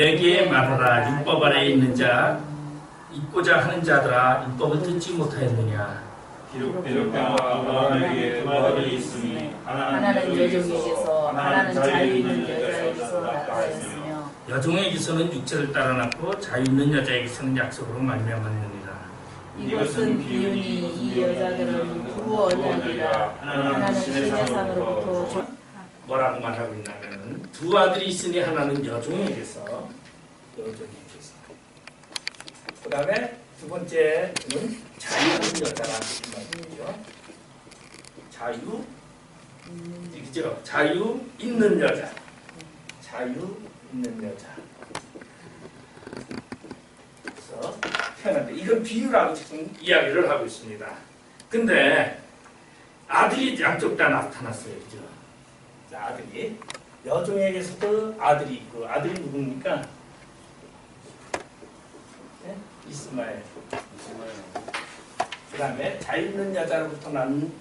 내게 말하라. 율법 아래에 있는 자, 잊고자 하는 자들아, 율법을 듣지 못하였느냐. 비록 아브라함에게 부하들이 있으니 하나는 여종에게서 하나는 자유 있는 여자에게서 나타났으며 여종에게서는 육체를 따라 낳고 자유 있는 여자에게서는 약속으로 말미암았느니라. 이것은 비유니 이 여자들은 두 언약이라. 하나는 신의 상으로부터 뭐라고 말하고 있냐면 두 아들이 있으니 하나는 여종에게서 그 다음에 두 번째는 자유 있는 여자라는 말이죠. 자유 그죠? 자유 있는 여자, 자유 있는 여자. 그래서 태어난다. 이건 비유라고 지금 이야기를 하고 있습니다. 근데 아들이 양쪽 다 나타났어요, 그죠? 자, 아들이 여종에게서도 아들이 있고, 아들이 누굽니까? 네? 이스마엘. 그 다음에 자유 있는 여자로부터 난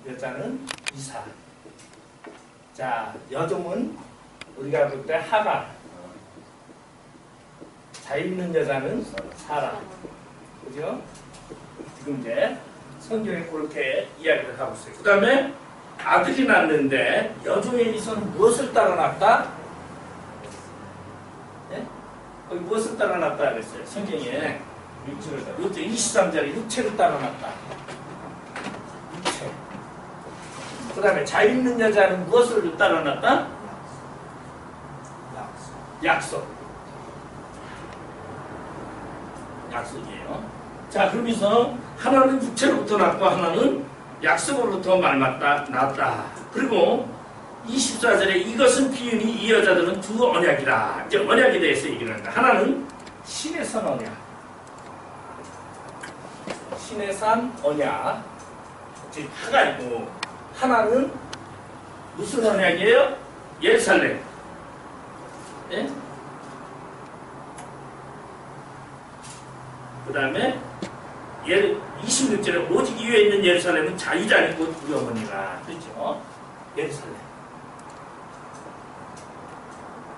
여자는 이사. 자, 여종은 우리가 볼 때 하가. 자유 있는 여자는 사라. 그죠? 지금 이제 성경에 그렇게 이야기를 하고 있어요. 그 다음에 아들이 낳는데 여종에게서는 무엇을 따라 낳다? 네? 거기 무엇을 따라 낳다 그랬어요? 성경에 육체를 따라 23절에 육체를 따라 낳다. 육체. 그 다음에 자유 있는 여자는 무엇을 따라 낳다? 약속. 약속이에요. 자, 그러면서 하나는 육체로부터 낳고 하나는 약속으로부터 낳았다. 그리고 24절에 이것은 비유니 이 여자들은 두 언약이라. 이제 언약에 대해서 얘기를 한다. 하나는 신의 산 언약. 신의 산 언약. 즉 하가 있고 하나는 무슨 언약이에요? 예루살렘. 예? 그 다음에 26절에 오직 이 위에 있는 예루살렘은 자유자니 곧 우리 어머니라. 그렇죠? 예루살렘.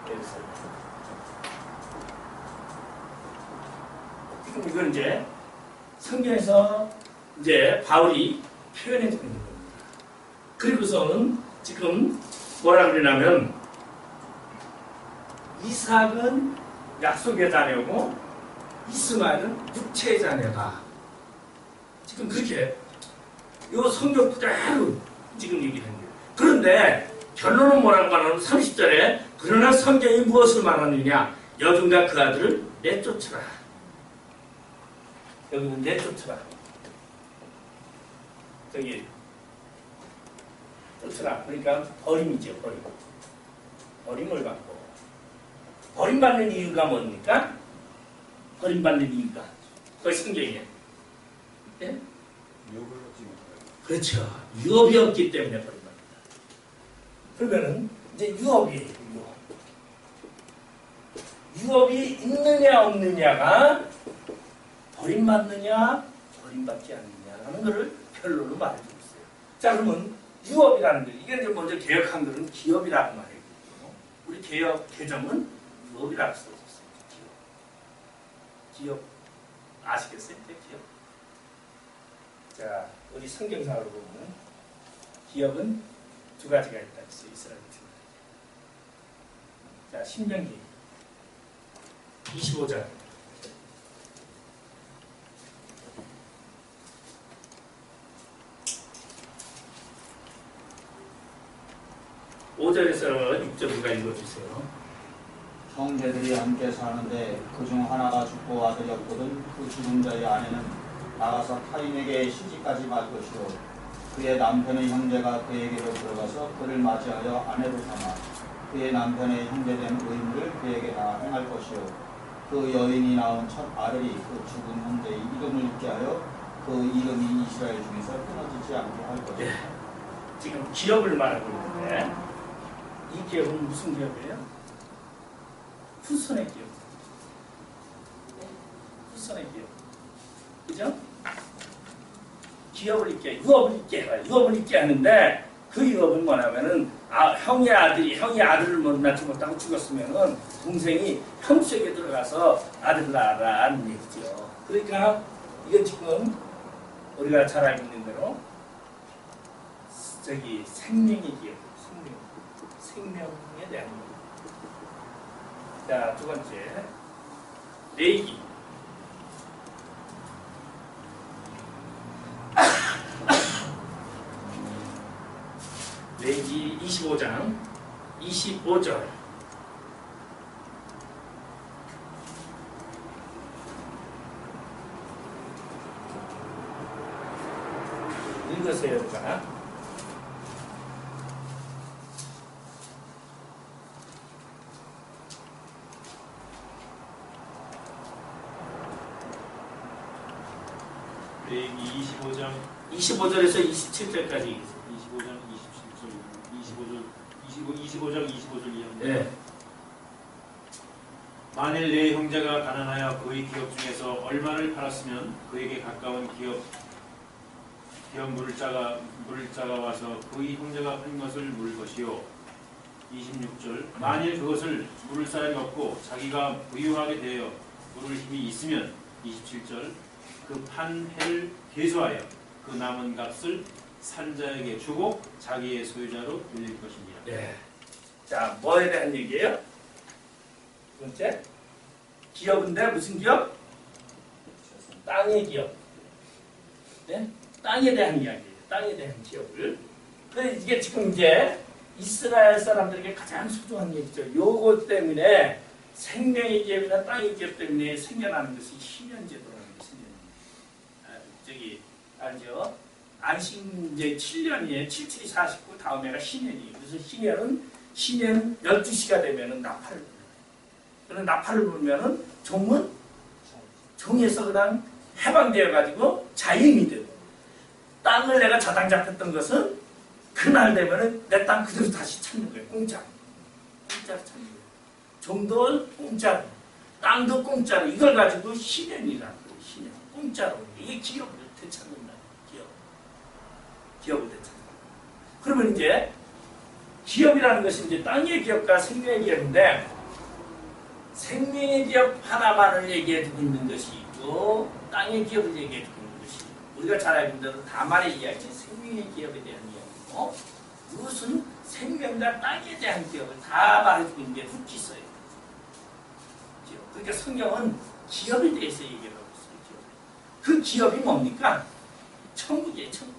예루살렘. 지금 이건 이제 성경에서 이제 바울이 표현해 주는 겁니다. 그리고서는 지금 뭐라 그러냐면 이삭은 약속의 자녀고 이스마엘은 육체의 자녀다. 지금 그렇게 이 성경 그대로 지금 얘기하는 거예요. 그런데 결론은 뭐라고 말하면 30절에 그러나 성경이 무엇을 말하느냐? 여종과 그 아들을 내쫓으라. 여기는 내쫓으라. 저기 쫓으라. 그러니까 버림이죠. 버림. 버림을 받고. 버림받는 이유가 뭡니까? 버림받는 이유가. 그게 성경이에요. 예? 유업을 얻지 못하여 그렇죠. 유업이 없기 때문에 버림받는다. 그러면은 이제 유업이에요. 유업이 있느냐 없느냐가 버림받느냐 버림받지 않느냐라는 것을 결론으로 말해주고 있어요. 자, 그러면 유업이라는 거 이게 이제 먼저 개혁한글은 기업이라고 말해요. 우리 개혁 개정은 유업이라고 써있었어요. 기업 아시겠어요? 기업. 자, 우리 성경상으로 보면 기업은 두 가지가 있다. 이스라엘 두 가지. 자, 신명기 25절. (5절에서) 6절 누가 읽어주세요. 형제들이 함께 사는데 그중 하나가 죽고 아들이 없거든 그 죽은 자의 아내는 나가서 타인에게 시집가지 말 것이요 그의 남편의 형제가 그에게로 들어가서 그를 맞이하여 아내로 삼아 그의 남편의 형제된 의무를 그에게 다 행할 것이요 그 여인이 낳은 첫 아들이 그 죽은 형제의 이름을 잊게 하여 그 이름이 이스라엘 중에서 끊어지지 않게 할 것이요. 지금 기업을 말하고 있는데 이 기업은 무슨 기업이에요? 후손의 기업. 후손의 기업. 그죠? 기업을 잊게, 유업을 잊게 해요. 유업을 잊게 하는데 그 유업은 뭐냐면은 형이 아들을 못 낳지 못하고 죽었으면은 동생이 형 속에 들어가서 아들 낳아라는 얘기죠. 그러니까 이건 지금 우리가 잘 알고 있는 대로 생명이기에 생명에 대한 얘기. 자, 두 번째 레위기. 레위기 25장 25절. 읽으세요, 자. 레위기 25장 25절에서 27절까지. 25장 27절 25장 25절 네. 만일 내 형제가 가난하여 그의 기업 중에서 얼마를 팔았으면 그에게 가까운 기업 물을 자가 와서 그의 형제가 판 것을 물 것이요. 26절 만일 그것을 물을 사람이 없고 자기가 부유하게 되어 물을 힘이 있으면 27절 그 판 해를 계수하여 그 남은 값을 산자에게 주고 자기의 소유자로 돌릴 것입니다. 네. 자, 뭐에 대한 얘기예요? 두 번째, 기업인데 무슨 기업? 땅의 기업. 네? 땅에 대한 이야기예요. 땅에 대한 기업을. 그래서 이게 지금 이제 이스라엘 사람들에게 가장 소중한 얘기죠. 요거 때문에 생명의 기업이나 땅의 기업 때문에 생겨나는 것이 신년제도라는 것이 알죠? 안식 이제 7년이에요. 77이 49, 다음에가 신년이에요. 그래서 신년은 12시가 되면은 나팔을 불어요. 그런 나팔을 불면은 종에서 그냥 해방되어가지고 자유인이 되고, 땅을 내가 저당 잡혔던 것은 그날 되면은 내 땅 그대로 다시 찾는 거예요. 공짜로 찾는 거예요. 종도 공짜로, 땅도 공짜로, 이걸 가지고 신년이라는 거예요. 신년, 공짜로. 이게 기업을 되찾는다. 기업을 되찾는다. 그러면 이제 기업이라는 것이 이제 땅의 기업과 생명의 기업인데, 생명의 기업 하나만을 얘기해주고 있는 것이 있고 땅의 기업을 얘기해주고 있는 것이 있고, 우리가 잘 알고 있는 대로 다만의 이야기, 생명의 기업에 대한 이야기고, 무슨 생명과 땅에 대한 기업을 다 말해주고 있는 게 훅 있어요. 그러니까 성경은 기업에 대해서 얘기를 하고 있어요. 그 기업이 뭡니까? 천국이에요. 천국.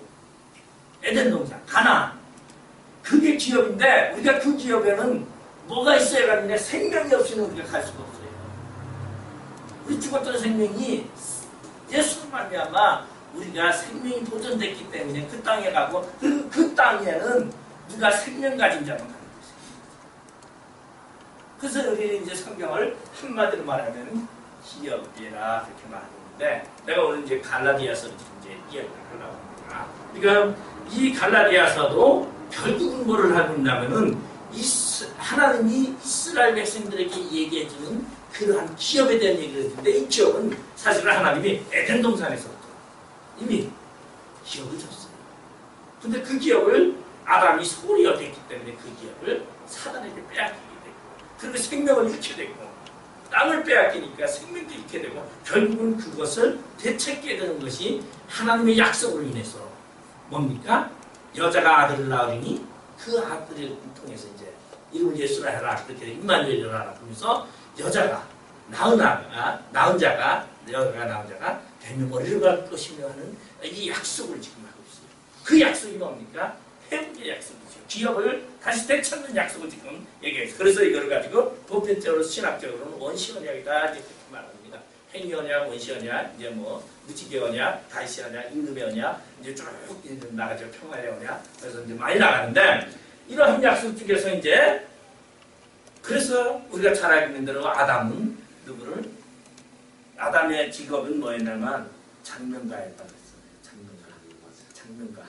에덴 동산, 가나안. 그게 기업인데, 우리가 그 기업에는 뭐가 있어야 가는데 생명이 없이는 우리가 갈 수가 없어요. 우리 죽었던 생명이 예수로 말미암아 우리가 생명이 보존됐기 때문에 그 땅에 가고, 그 땅에는 누가 생명 가진 자만 가는 것이에요. 그래서 우리는 이제 성경을 한마디로 말하면 기업이라 그렇게 말하는데, 내가 오늘 이제 갈라디아서를 지금 이제 이야기를 하려고 합니다. 그러니까 이 갈라디아서도 결국은 뭐를 하고 있냐면은 하나님이 이스라엘 백성들에게 얘기해주는 그러한 기업에 대한 얘기를 했는데, 이 기업은 사실은 하나님이 에덴 동산에서부터 이미 기업을 줬어요. 근데 그 기업을 아담이 소홀히 여겼기 때문에 그 기업을 사단에게 빼앗기게 되고, 그리고 생명을 잃게 되고, 땅을 빼앗기니까 생명도 잃게 되고, 결국은 그것을 되찾게 되는 것이 하나님의 약속으로 인해서 뭡니까? 여자가 아들을 낳으리니 그 아들을 통해서 이제 이름을 예수라 해라, 그렇게 임마누엘이라 하라 그러면서 여자가 낳은 자가 대명머리를 갈 것이며 하는 이 약속을 지금 하고 있어요. 그 약속이 뭡니까? 회복의 약속이죠. 기업을 다시 되찾는 약속을 지금 얘기해요. 그래서 이거를 가지고 보편적으로 신학적으로는 원시언약이다 이렇게 말합니다. 행위언약, 원시언약, 이제 뭐 무지개 언약, 다시 언약, 임금의 언약, 이제 쭉 나가죠. 평화의 언약. 그래서 이제 많이 나가는데, 이러한 약속 중에서 이제, 그래서 우리가 잘 알고 있는 대로 아담은 누구를? 아담의 직업은 뭐였냐면 장명가였다고 했어요. 장명가.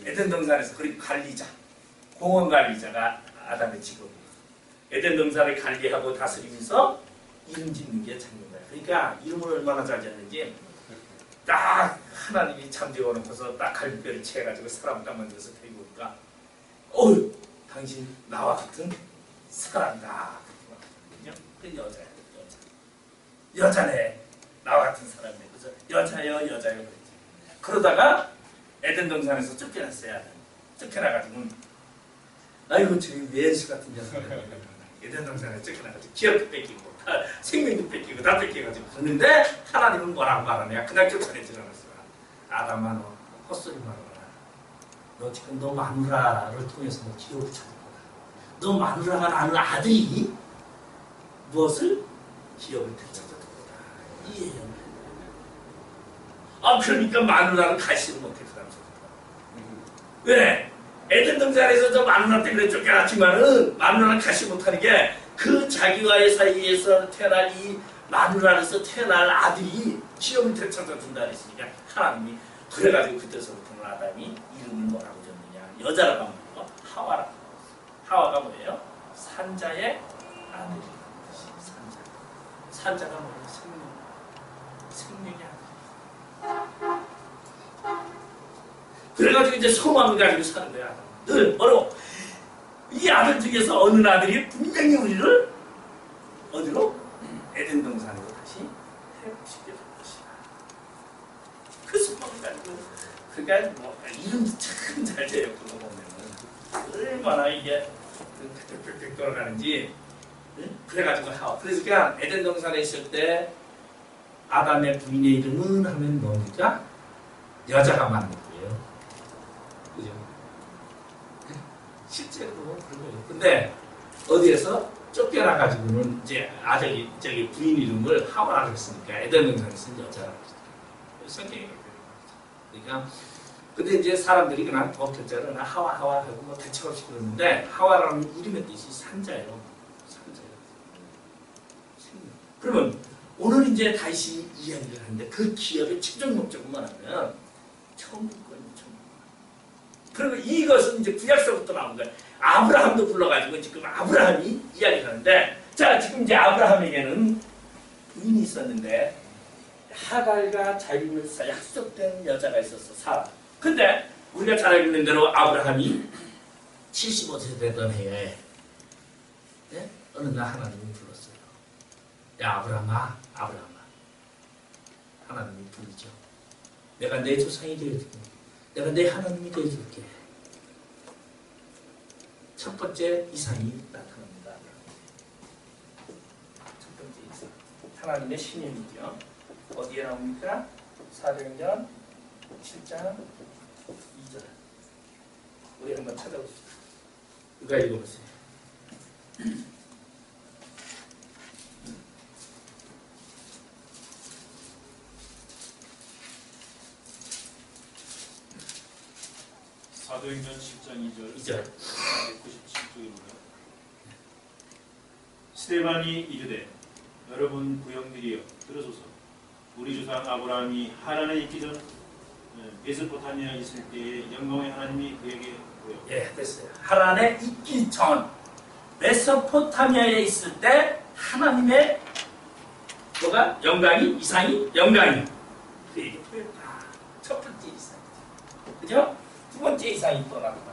에덴 동산에서, 그리고 관리자, 공원 관리자가 아담의 직업이에요. 에덴 동산을 관리하고 다스리면서 이름 짓는 게 장명가예요. 그러니까 이름을 얼마나 잘 지었는지, 딱 하나님이 잠재워 놓고서 딱 갈비뼈를 채가지고 사람 딱 만들어서 데리고 오니까, 어휴, 당신 나와 같은 사람이다. 그 여자야, 여자네. 나와 같은 사람이네. 그래서 여자요. 그랬지. 그러다가 에덴 동산에서 쫓겨났어요. 쫓겨나가지고 아이고 저기 왼수 같은 녀석들 에덴 동산에 쫓겨나가지고 기업도 뺏기고 생명도 뺏기고 다 뺏겨가지고 그러는데 하나님은 뭐라고 말하냐. 그냥 쫓아내지 않았어. 아담아 너 헛소리 말아라. 너 지금 너 마누라를 통해서 너 기업을 찾을 거다. 너 마누라가 낳은 아들이 무엇을? 기업을 되찾을 거다. 이해요. 그러니까 마누라는 가시를 못해 그 사람. 왜? 에덴 동산에서 저 마누라 때문에 쫓겨났지만은 마누라는 가시 못하는 게 그 자기와의 사이에서 태어날 이 마누라에서 태어날 아들이 기업을 되찾아 준다 그랬으니까 하나님이 그래가지고 그때서부터는 아담이 이름을 뭐라고 줬느냐. 여자라고 하면 하와라고. 하와가 뭐예요? 산자의 아들이라는 뜻이 산자가 뭐예요? 생명의 아들. 그래가지고 이제 소망을 가지고 사는 거야. 늘 바로 이 아들 중에서 어느 아들이 분명히 우리를 어디로? 에덴 동산으로 다시 회복시켜 줄 것이다. 그 소망을 가지고 그러니까 뭐 이름도 참 잘 돼요. 그거 보면은 얼마나 이게 빽빽빽 돌아가는지. 그래가지고 하와. 그래서 그냥 에덴 동산에 있을 때 아담의 부인의 이름은 하면 뭡니까? 여자가 만든 거예요. 그죠? 실제로 그런 거예요. 근데 어디에서 쫓겨나가지고는 이제 아들이 저기 부인 이름을 하와라고 했으니까 에덴 동산에서 여자라고 했어요. 성경이 그러니까 근데 이제 사람들이 그냥 교자를 하와 하고 뭐 대책 없이 그러는데 하와라는 이름의 뜻이 산자예요. 그러면 오늘 이제 다시 이야기를 하는데 그 기업의 최종 목적은 뭐냐면 천국권이죠. 그리고 이것은 이제 구약서부터 나온 거예요. 아브라함도 불러가지고 지금 아브라함이 이야기를 하는데 자 지금 이제 아브라함에게는 부인이 있었는데 하갈과 자유를 약속된 여자가 있었어. 사라. 근데 우리가 잘 알고 있는 대로 아브라함이 75세 되던 해에 어느 날 하나님이 불렀어요. 야 아브라함아 하나님이 부르죠. 내가 내 조상이 되어줄게. 내가 내 하나님이 되어줄게. 첫 번째 이상이 나타납니다. 첫 번째 이상. 하나님의 신임이죠. 어디에 나옵니까? 사도행전 7장 2절. 우리 한번 찾아봅시다. 누가 읽어보세요. 사도행전 10장 2절 197쪽입니다. 스데반이 이르되 여러분 부형들이여 들으소서. 우리 조상 아브라함이 하란에 있기 전 메소포타미아에 있을 때에 영광의 하나님이 그에게 보여. 예, 됐어요. 하란에 있기 전 메소포타미아에 있을 때 하나님의 뭐가? 영광이? 이상이? 영광이 그에게 보였다. 첫 번째 이상. 그죠? 두 번째 이상이 또 나타납니다.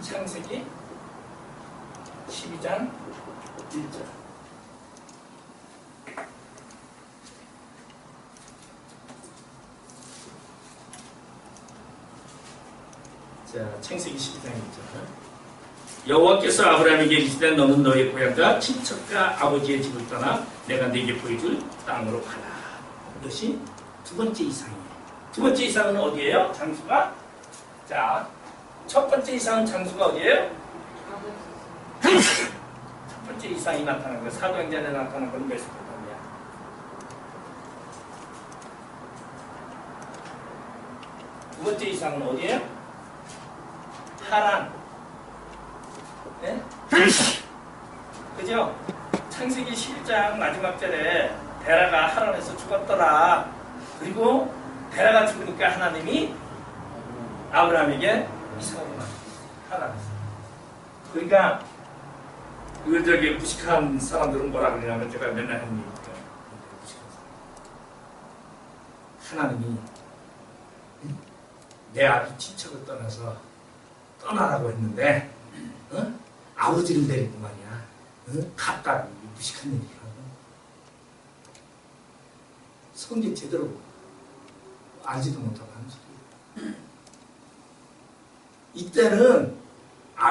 창세기 12장 1절. 자, 창세기 12장 1절. 여호와께서 아브라함에게 이르시되 너는 너의 고향과 친척과 아버지의 집을 떠나 내가 네게 보여줄 땅으로 가라. 이것이 두 번째 이상이에요. 두 번째 이상은 어디예요? 장수가? 자, 첫 번째 이상은 장수가 어디예요? 첫 번째 이상이 나타난 거, 사도행전에 나타난 건 메소포타미아. 두 번째 이상은 어디예요? 하란. 네? 그죠? 창세기 11장 마지막 절에 데라가 하란에서 죽었더라. 그리고 데라가 죽으니까 하나님이 아브라함에게 이삭을 낳았어요. 하란에서. 그러니까 이걸 저기 무식한 사람들은 뭐라 그러냐면 제가 맨날 하는 얘기니까 하나님이 내 아들 친척을 떠나서 떠나라고 했는데 아버지를 데리고 말이야 갔다고 무식한 얘기를 하고 성경 제대로 알지도 못하고 하는 소리. 이때는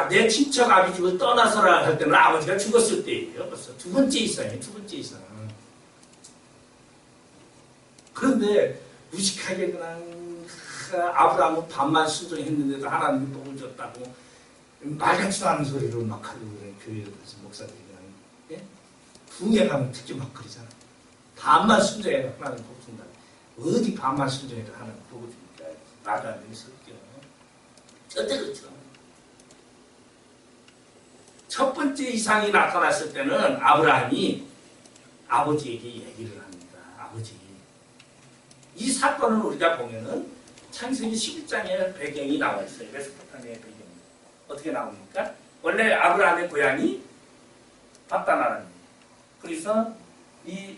내 친척 아비집을 떠나서라 할 때는 아버지가 죽었을 때예요. 벌써 두 번째 이상이에요. 두 번째 이상. 그런데 무식하게 그냥 아브라함은 반만 순종했는데도 하나님이 복을 줬다고 말같지도 않은 소리로 막 하고 그래. 교회에서 목사들이 그냥 예? 부흥회 가면 특히 막 그러잖아. 반만 순종해도 하나님 복 준다. 어디 반만 순종해도 하나님 복을 주니까 말도 안 되는 소리죠. 절대 그렇죠. 첫 번째 이상이 나타났을 때는 아브라함이 아버지에게 얘기를 합니다. 아버지. 이 사건은 우리가 보면은 창세기 11장에 배경이 나와 있어요. 메소포타미아의 배경이. 어떻게 나옵니까? 원래 아브라함의 고향이 바다나라입니다. 그래서 이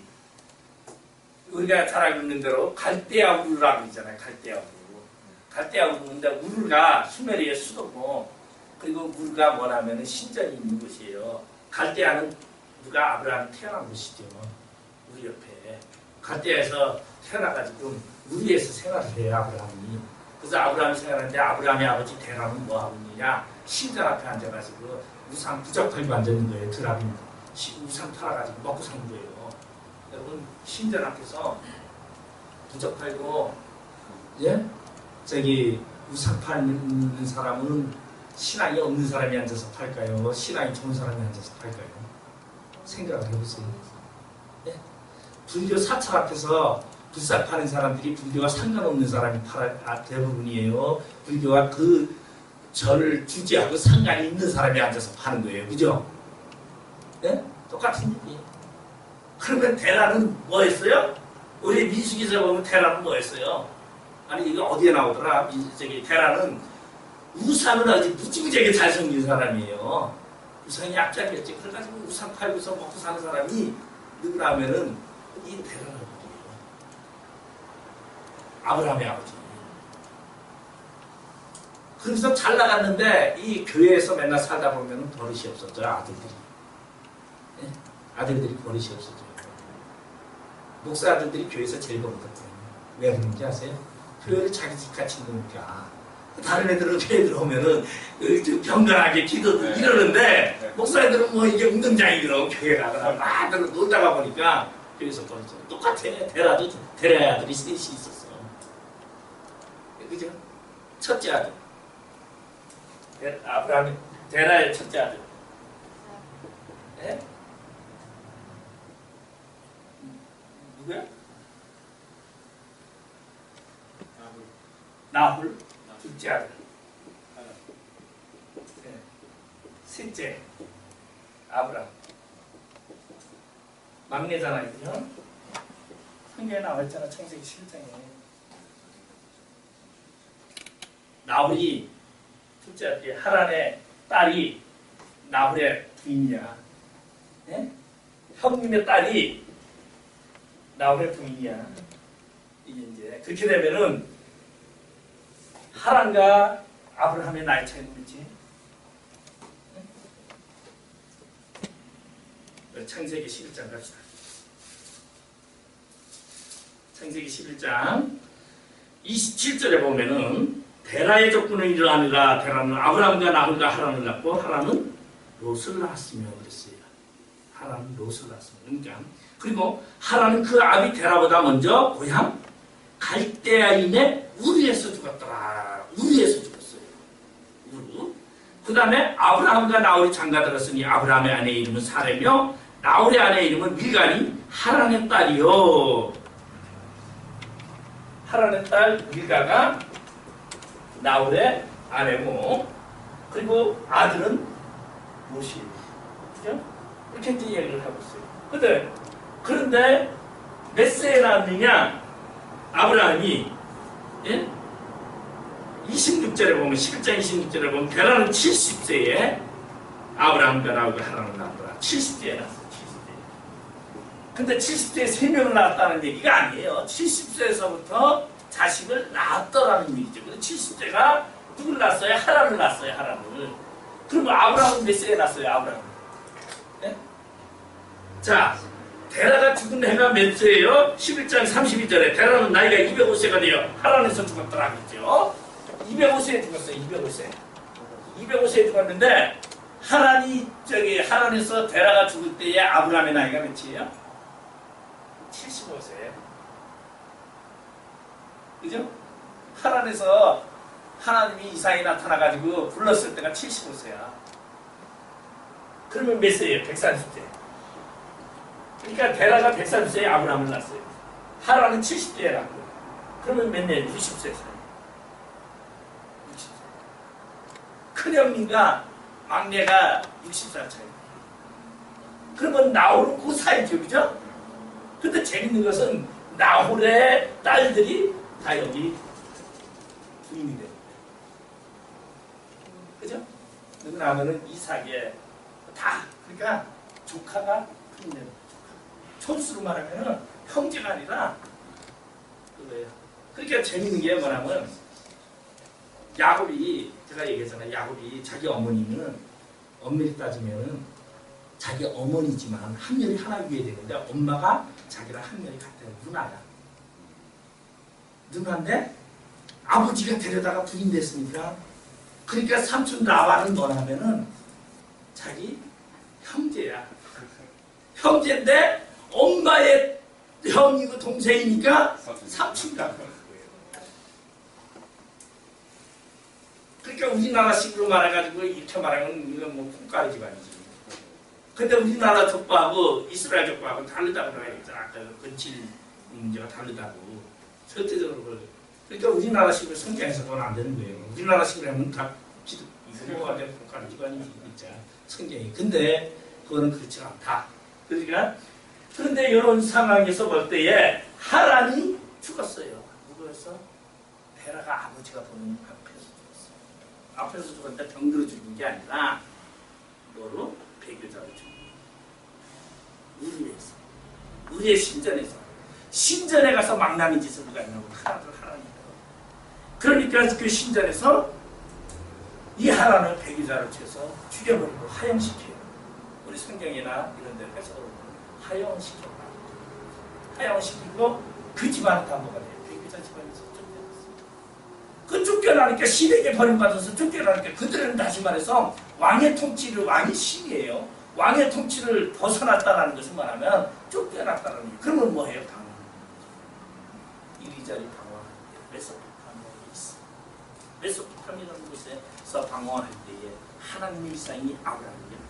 우리가 잘 알고 있는 대로 갈대아 우르라고 있잖아요. 갈대아 우르. 갈대아 우르인데 우르가 수메리의 수도고 그리고 우르가 뭐냐면 신전이 있는 곳이에요. 갈대아는 누가 아브라함이 태어난 곳이죠. 우리 옆에. 갈대아에서 태어나가지고 우리에서 생활을 해요. 아브라함이. 그래서 아브라함이 생활하는데 아브라함의 아버지 데라는 뭐 하고 있느냐. 신전 앞에 앉아가지고 우상 부적 팔고 앉아있는 거예요. 드랍이 우상 팔아가지고 먹고 사는 거예요. 여러분 신전 앞에서 부적 팔고 예? 저기 우상 파는 사람은 신앙이 없는 사람이 앉아서 팔까요? 신앙이 좋은 사람이 앉아서 팔까요? 생각을 해보세요. 예? 불교 사찰 앞에서 불사 파는 사람들이 불교와 상관없는 사람이 대부분이에요. 불교와 그 절을 주지하고 상관이 있는 사람이 앉아서 파는 거예요. 그죠? 예? 똑같은 얘기예요. 그러면 대라는 뭐 했어요? 우리 민수기에서 보면 대라는 뭐 했어요? 아니 이거 어디에 나오더라? 저기 대라는 우상을 아주 무지무지하게 잘 섬긴 사람이에요. 우상이 약자겠지. 그래가지고 우상 팔고서 먹고 사는 사람이 누구라 하면은 이 대라는 거예요. 아브라함의 아버지. 그래서 잘 나갔는데 이 교회에서 맨날 살다 보면 버릇이 없었죠. 아들들이. 네? 아들들이 버릇이 없었죠. 목사 아들들이 교회에서 제일 버릇없거든요. 왜 그런지 아세요? 교회를 자기 집같이 놓으니까. 다른 애들은 교회 들어오면은 경건하게 기도도 이러는데 목사애들은 뭐 이게 운동장이더라고. 교회 가다가 막 놀다가 보니까 교회에서 버릇이 똑같아. 데라의 아들이 셋이 있었어. 그죠? 첫째 아들. 아브라함이 데라의 첫째 아들. 네? 누구야? 나홀. 둘째 아들. 네. 셋째 아브라함. 막내잖아요. 그죠? 성경에 나와있잖아. 창세기 11장에. 나홀이 둘째 아들 하란의 딸이 나홀의 부인이야. 네? 형님의 딸이 나홀의 부인이야. 이게 이제 그렇게 되면은 하란과 아브라함의 나이 차이는 그렇지? 네? 창세기 11장 갑시다. 창세기 11장 27절에 보면은 데라의 적군을 일어나니라. 데라는 아브라함과 나홀과 하란을 낳고 하란은 롯을 낳았으며 그랬어요. 하란은 롯을 낳았으며. 그러니까 그리고 하란은 그 아비 데라보다 먼저 고향 갈대아인의 우르에서 죽었더라. 우르에서 죽었어요. 우르. 그 다음에 아브라함과 나홀이 장가들었으니 아브라함의 아내의 이름은 사레며 나홀의 아내의 이름은 밀가니 하란의 딸이요. 하란의 딸 밀가가 나홀의 아내고 그리고 아들은 롯이에요. 그죠? 이렇게 이제 얘기를 하고 있어요. 그런데 몇 세에 낳았느냐? 아브라함이 예? 26절에 보면 11장 26절에 보면 데라는 70세에 아브라함과 나홀과 하란을 낳았더라. 70세에 낳았어요. 70세에. 근데 70세에 3명을 낳았다는 얘기가 아니에요. 70세에서부터 자식을 낳았더라는 얘기죠. 근데 70세가 누굴 낳았어요? 하란을 낳았어요. 하란을. 그러면 아브라함은 몇 세에 낳았어요? 아브라함. 네? 자, 데라가 죽은 해가 몇 세예요? 11장 32절에 데라는 나이가 205세가 되어 하란에서 죽었더라 그랬죠. 205세에 죽었어요. 205세. 205세에 죽었는데 하란에서 데라가 죽을 때에 아브라함의 나이가 몇이에요? 75세예요. 그죠? 하란에서 하나님이 이상이 나타나가지고 불렀을 때가 75세야. 그러면 몇 세예요? 130세. 그러니까 데라가 130세에 아브라함을 낳았어요. 하란은 70세에 낳고. 그러면 몇 년? 60세. 60세. 큰형님과 막내가 60살 차이. 그러면 나홀은 그 사이죠. 그죠? 근데 재밌는 것은 나홀의 딸들이 다 여기 부인이 돼요. 그죠? 누구나 하면은 이삭에 다, 그러니까 조카가 큰년. 촌수로 말하면은 형제가 아니라 그거예요. 그러니까 재밌는 게 뭐냐면 야곱이, 제가 얘기했잖아요. 야곱이 자기 어머니는 엄밀히 따지면은 자기 어머니지만 학렬이 하나 위에 되는데 엄마가 자기랑 학렬이 같아요. 누나야. 누나인데 아버지가 데려다가 부인 됐으니까, 그러니까 삼촌 라반은 뭐냐면은 자기 형제야. 형제인데 엄마의 형이고 동생이니까 삼촌이라고. 그러니까 우리나라식으로 말해가지고 이렇게 말하면 이건 뭐 콩가루 집안이지. 근데 우리나라 족보하고 이스라엘 족보하고 다르다고 그래야겠죠. 아까 근칠 문제가 다르다고. 절대적으로 그러죠. 그러니까 우리나라식으로 성경에서 그건 안 되는 거예요. 우리나라식으로 하면 다 이스라엘과 콩가루 집안이지. 진짜 성경이. 근데 그거는 그렇지 않다. 그러니까 그런데 이런 상황에서 볼 때에 하란이 죽었어요. 누구였어? 데라가 아버지가 보는 앞에서 죽었어요. 앞에서 죽었는데 병들어 죽은 게 아니라 뭐로? 배교자로 죽은 거예요. 우리에서. 우리의 신전에서. 신전에 가서 망나니 짓을 누가 했냐고 하란을 그러니까 그 신전에서 이 하란을 배교자로 쳐서 죽여버리고 하영시켜요. 우리 성경이나 이런 데를 해서 하영시켜. 하영시키고 그 집안은 다 뭐가 돼요? 배교자 집안에서 쫓겨났어요. 그 쫓겨나니까 신에게 버림받아서 쫓겨나니까 그들은 다시 말해서 왕의 통치를, 왕이 신이에요. 왕의 통치를 벗어났다는 것은 뭐냐면 쫓겨났다는 거예요. 그러면 뭐예요? 방황. 이리저리 방황할 때 메소포타미아에 있어. 메소포타미아라는 곳에서 방황할 때에 하나님의 일상이 아브라함이에요.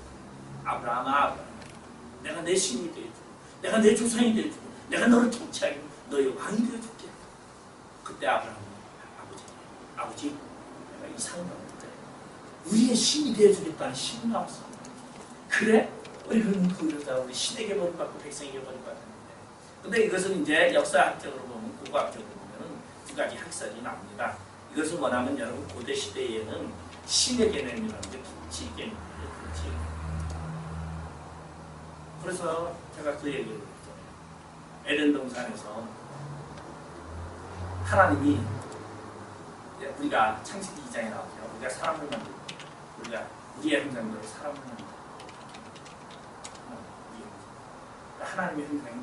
아브라함아, 내가 내 신이 되어주고 내가 내 조상이 되어주고 내가 너를 통치하고 너의 왕이 되어줄게. 그때 아브라함은 아버지 내가 이상을 받는데 우리의 신이 되어주겠다는 신이 나왔어. 그래? 우리 그러다 우리 신에게 버림받고 백성에게 버림받았는데, 근데 이것은 이제 역사학적으로 보면, 고고학적으로 보면 두 가지 학설이 나옵니다. 이것은 뭐냐면 여러분 고대 시대에는 신의 개념이라는 게 통치 개념이에요. 그래서 제가 그 얘기를 했잖아요. 에덴 동산에서 하나님이, 우리가 창세기 2장에 나오죠. 우리가 사람을 만들고 우리가 우리의 형상대로 사람을 만들고 하나님의 형상이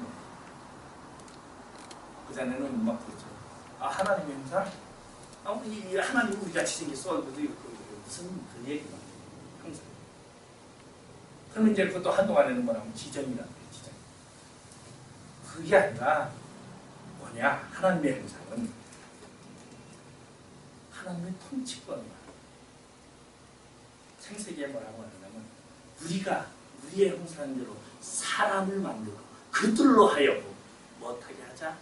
그 전에는 막 그렇죠. 아, 하나님의 형상? 아, 우리 하나님 우리 같이 생겼어. 무슨 그런 얘기만 항상. 그러면 이제 그것도 한동안에는 뭐라면 지정이라는 거예요. 지정. 그게 아니라 뭐냐? 하나님의 형상은 하나님의 통치권을 창세기에 뭐라고 하냐면 우리가 우리의 형상대로 사람을 만들고 그들로 하여금 못하게 하자.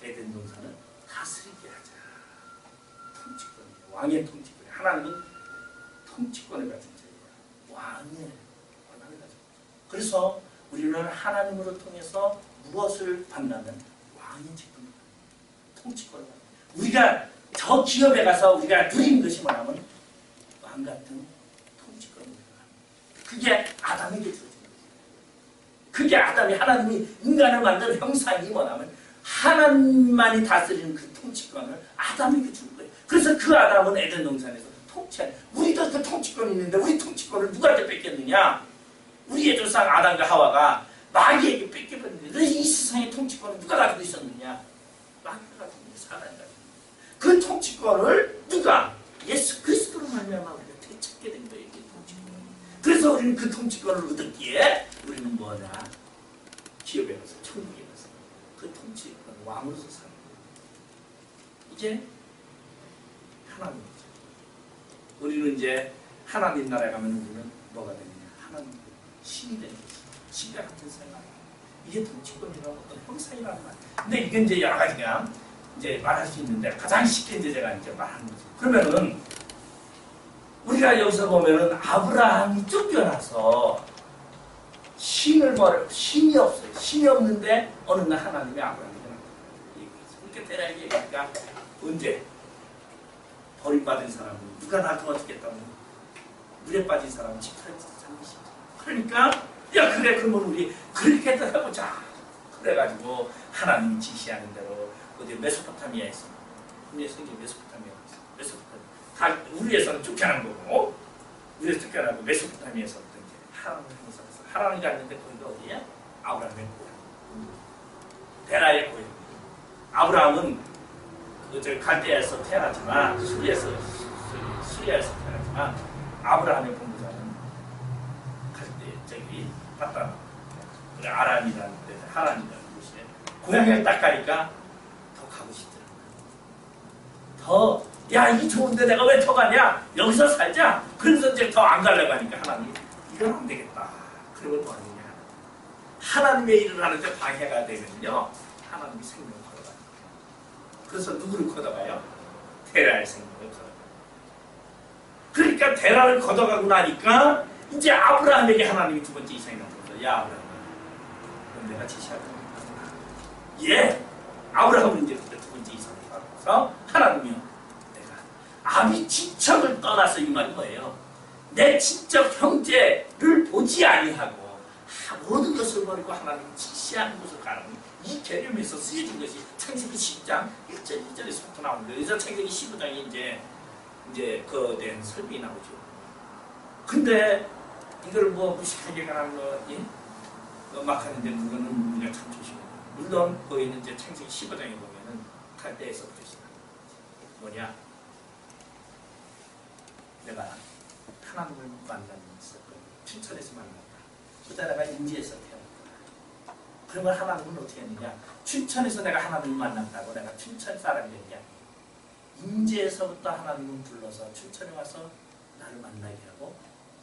에덴 동산을 다스리게 하자. 통치권이에요. 왕의 통치권이에요. 하나님은 통치권을 가진 자예요. 왕의 권한을 가진 자예요. 그래서 우리는 하나님으로 통해서 무엇을 받냐면 왕의 직분을 받는 통치권을 받는. 우리가 저 기업에 가서 우리가 누리는 것이 뭐냐면 왕 같은 통치권을 받는. 그게 아담에게 주어진 거예요. 그게 아담이, 하나님이 인간을 만든 형상이 뭐냐면 하나님만이 다스리는 그 통치권을 아담에게 준 거예요. 그래서 그 아담은 에덴 동산에서 통치한, 우리도 그 통치권이 있는데 우리 통치권을 누구한테 뺏겼느냐? 우리의 조상 아담과 하와가 마귀에게 뺏겨버렸는데 그래서 이 세상의 통치권을 누가 가지고 있었느냐? 마귀가 가지고 있는 사람이 가지고 있는. 그 통치권을 누가? 예수 그리스도로 말미암아 우리가 되찾게 된 거예요. 이 통치권. 그래서 우리는 그 통치권을 얻었기에 우리는 뭐냐? 기업에 가서 천국에 가서 그 통치권 왕으로서 사는 거예요. 이게 하나님이죠. 우리는 이제 하나님 나라에 가면 우리는 뭐가 되느냐? 하나님 신이 되는 거지. 신과 같은 생각. 이게 통치권이라고 어떤 형상이라는 말. 근데 이게 이제 여러 가지가 이제 말할 수 있는데 가장 쉽게 이제 제가 이제 말하는 거죠. 그러면은 우리가 여기서 보면은 아브라함이 쫓겨나서 신이 없어요. 신이 없는데 어느 날 하나님이 아브라함에게 나타나요. 이렇게 대략 얘기하니까 언제 버림받은 사람은 누가 나 도와주겠다고 물에 빠진 사람은 집사를 찾는 것이죠. 그러니까 야 그래 그러면 우리 그렇게 해보자. 그래가지고 하나님이 지시하는 대로 어디 메소포타미아에서 우리의 성경 메소포타미아에서 다 우리에서는 쫓겨난 거고 우리에서 쫓겨나고 메소포타미아에서 어떤 하나님을 행사해서 하나님이 갔는데 거기가 어디야? 아브라함의 고향 베라의 고향. 아브라함은 저 갈대아에서 태어났지만 수리아에서 태어났지만 아브라함의 본부자는 갈대 저기 바다 그래 아람이라는 데 하란이라는 곳에 고향에 딱 가니까 더 가고 싶더라고요. 야 이 좋은데 내가 왜 더 가냐? 여기서 살자. 그래서 이제 더 안 가려고 하니까 하나님 이건 안 되겠다. 그러면 또 아니냐? 하나님의 일을 하는데 방해가 되면요 하나님이 생명을 걸어가요. 그래서 누구를 걷어가요? 테라의 생명을 걷어가요. 그러니까 테라를 걷어가고 나니까 이제 아브라함에게 하나님이 두 번째 이상이 나타나서 야 아브라함 그럼 내가 지시할 겁니다. 예 아브라함은 이제 두 번째 이상을 받아서 하나님이요 내가 아비 친척을 떠나서 이 말이 뭐예요? 내 친척 형제를 보지 아니하고 모든 것을 버리고 하나님 지시하는 곳을 가는 이 개념에서 쓰여진 것이 창세기 10장 1절 2절에서부터 나오는 거예요. 그래서 창세기 15장에 이제 그된 설명이 나오죠. 근데 이걸 뭐 무식하게 가는 거 막 하는데 그거는 우리가 참 조심해요. 물론 거기는 이제 창세기 15장에 보면은 갈대에서부터 시작합니다. 뭐냐? 내가 하나님을 만나는 사건, 춘천에서 만났다. 그때 내가 인지에서 태어났다. 그러면 하나님은 어떻게 했느냐? 춘천에서 내가 하나님을 만났다고 내가 춘천 사람이 됐냐? 인지에서부터 하나님은 불러서 춘천에 와서 나를 만나게 하고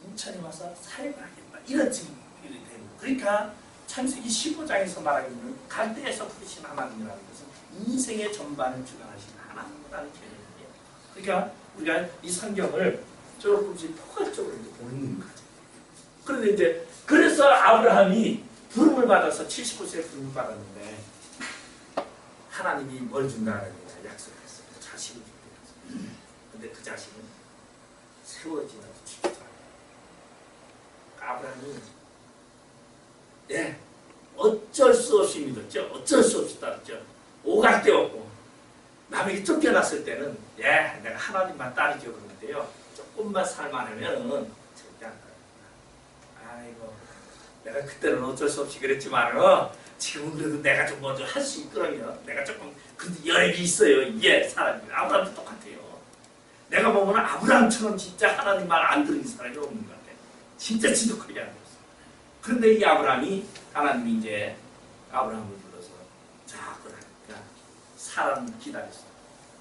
인천에 와서 사역을 하겠다. 이런 증인이 되는 거예요. 그러니까 창세기 15장에서 말하기는 갈대에서 부르신 하나님이라는 것은 인생의 전반을 주관하시는 하나님이라는 개념이에요. 그러니까 우리가 이 성경을 조금씩 포괄적으로 보는 거죠. 그런데 이제 그래서 아브라함이 부름을 받아서 79세에 부름을 받았는데 하나님이 뭘 준다는 거냐 약속을 했어요. 자식을 준다. 근데 그 자식은 세워지나도 죽지도 않아요. 아브라함이 어쩔 수 없이 믿었죠. 어쩔 수 없이 따랐죠. 오갈 데 없고 남에게 쫓겨났을 때는 내가 하나님만 따르죠 그러는데요. 조금만 살만하면은 절대 안 따릅니다. 아이고 내가 그때는 어쩔 수 없이 그랬지만 지금은 그래도 내가 좀 먼저 할 수 있거든요. 내가 조금 근데 여력이 있어요. 이게 사람이 아브라함도 똑같아요. 내가 보면 아브라함처럼 진짜 하나님 말 안 들은 사람이 없는 것 같아요. 진짜 지독하게 안 들었어요. 그런데 이 아브라함이 하나님이 이제 아브라함을 불러서 자 그러니까 사람 기다렸어.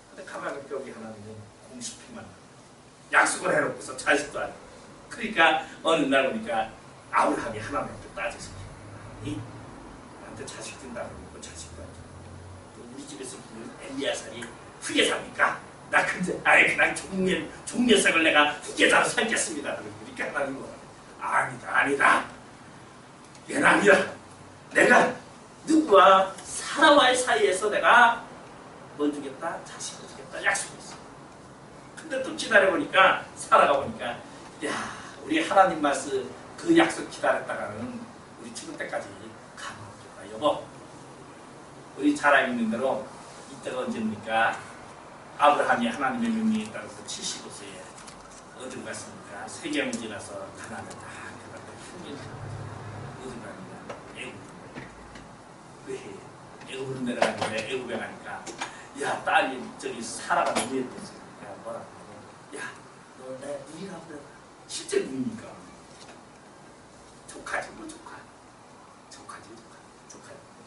근데 가만히 여기 하나님은 공수피 만나. 약속을 해놓고서 자식도 안 해. 그러니까 어느 날 보니까 아브라함이 하나님한테 따져서 나한테 자식 준다고 그러고 자식도 안 줘. 우리 집에서 엘리야살이 후계자입니까? 나 근데 그냥 종려석을 내가 후계자로 살겠습니다. 그러니까 하나님은 아니다. 얘는 아니라 내가 누구와 사라와의 사이에서 내가 뭘 주겠다? 자식을 주겠다. 약속했어. 근데 또 기다려보니까 사라가 보니까 우리 하나님 말씀 그 약속 기다렸다가는 우리 죽을 때까지 가면 없겠다. 여보 우리 잘 알고 있는 대로 이때가 언제입니까? 아브라함이 하나님의 명령에 따라서 75세에 어디 갔습니까? 세계를 지나서 가나안을 다 들어가고 흉기를 어디 갑니다. 애굽. 왜 해? 애굽으로 내려가는데 애굽에 가니까 야 딸이 저기 사라가 너무 예뻤어. 야 뭐라고? 야 너 내 누이라고 그래. 실제 누이니까. 조카지 뭐 조카지.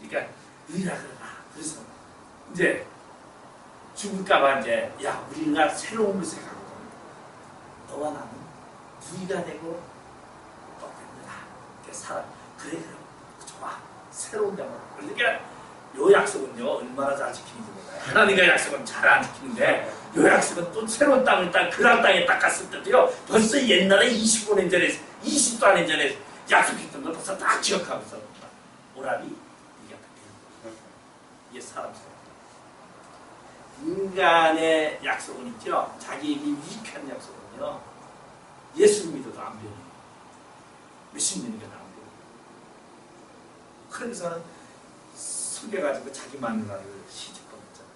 그러니까 누이라 그러나. 그래서 이제 죽을까봐 이제 야 우리가 새로운 것을 가거든. 너와 나는 누이가 되고 똑같다. 살아. 그래 좋아. 새로운 장을. 그러니까 요 약속은요 얼마나 잘 지키는지 몰라요. 하나님과 약속은 잘 안 지키는데 요 약속은 또 새로운 땅을 그란 땅에 딱 갔을 때도요 벌써 옛날에 25년 전에 20도 안 년 전에 약속했던 걸 벌써 딱 기억하면서 오라비 이게 이게 사람 속 인간의 약속은 있죠. 자기에게 유익한 약속은요 예수 믿어도 안 변해요. 몇십 년이가 안 변해요. 그래서 숨겨가지고 자기 마누라를 시집 보냈잖아요.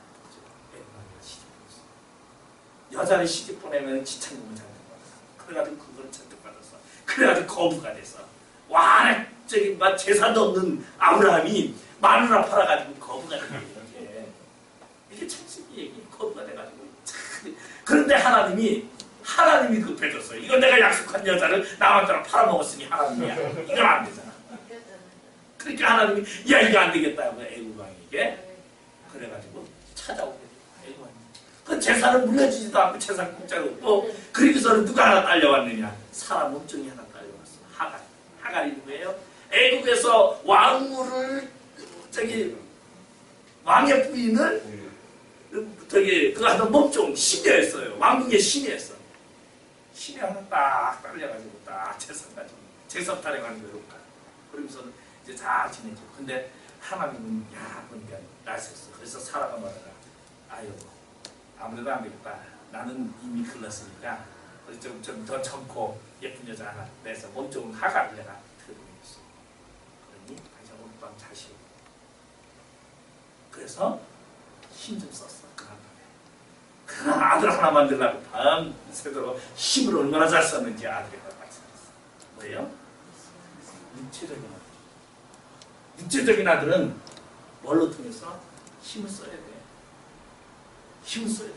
시집 보냈어. 여자를 시집 보내면 지창금을 잔뜩받았어. 그래가지고 그걸 잔뜩받았어. 그래가지고 거부가 돼서 와 저기 막 재산도 없는 아브라함이 마누라 팔아가지고 거부가 된 거예요. 이게 천식이 얘기 거부가 돼가지고 참. 그런데 하나님이 급해졌어요. 이건 내가 약속한 여자를 남한테로 팔아먹었으니 하나님이야. 이건 안 되잖아. 그러니까 하나님이 야 이거 안 되겠다고 애굽 왕에게 그래가지고 찾아오게 돼요. 애굽 왕이. 그 재산을 물려주지도 않고 재산 공짜로 없고 그리고서는 누가 하나 딸려왔느냐? 사람 몸종이 하나 딸려왔어. 하갈이 누구예요? 애굽에서 왕후를 왕의 부인을 그 하던 몸종 시녀였어요. 왕궁의 시녀였어. 시녀 하나 딱 딸려가지고 딱 재산 가지고 재산 타령하는 거예요. 그러면서 이제 잘 지내죠. 근데 하나님은 보니까 나섰어. 그래서 사라가 말하라. 아유 아무래도 안 되겠다. 나는 이미 글렀으니까 좀 더 젊고 예쁜 여자 하나 내서 몸종 하갈을 내가 들어보냈어. 그러니 당장 오늘 밤 잘 쉬어. 그래서 힘 좀 썼어. 그러나 아들 하나 만들려고 밤새도록 힘을 얼마나 잘 썼는지 아들이 말씀했어. 뭐예요? 육체적인 아들. 육체적인 아들은 뭘로 통해서? 힘을 써야 돼. 힘을 써야 돼.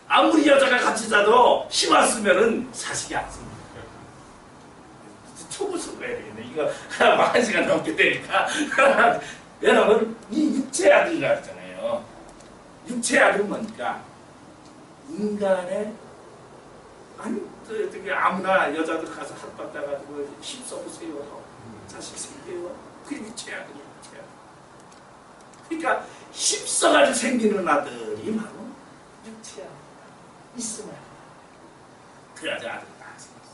아무리 여자가 같이 자도 힘 안 쓰면은 사식이 안 씁니다. 초보 쓰고 해야 되겠네. 이거 한 시간 넘게 되니까. 왜냐면 이 육체의 아들이라 했잖아요. 육체의 아들은 뭐니까 인간의 어떻게 아무나 여자들 가서 핫바 따가지고 힘 써보세요. 자식 생겨요. 그게 육체의 아들이야. 육체의 아들. 그러니까 힘 써가지고 생기는 아들이 바로 육체의 아들. 있으면 그래야지 아들이 다 생겼어.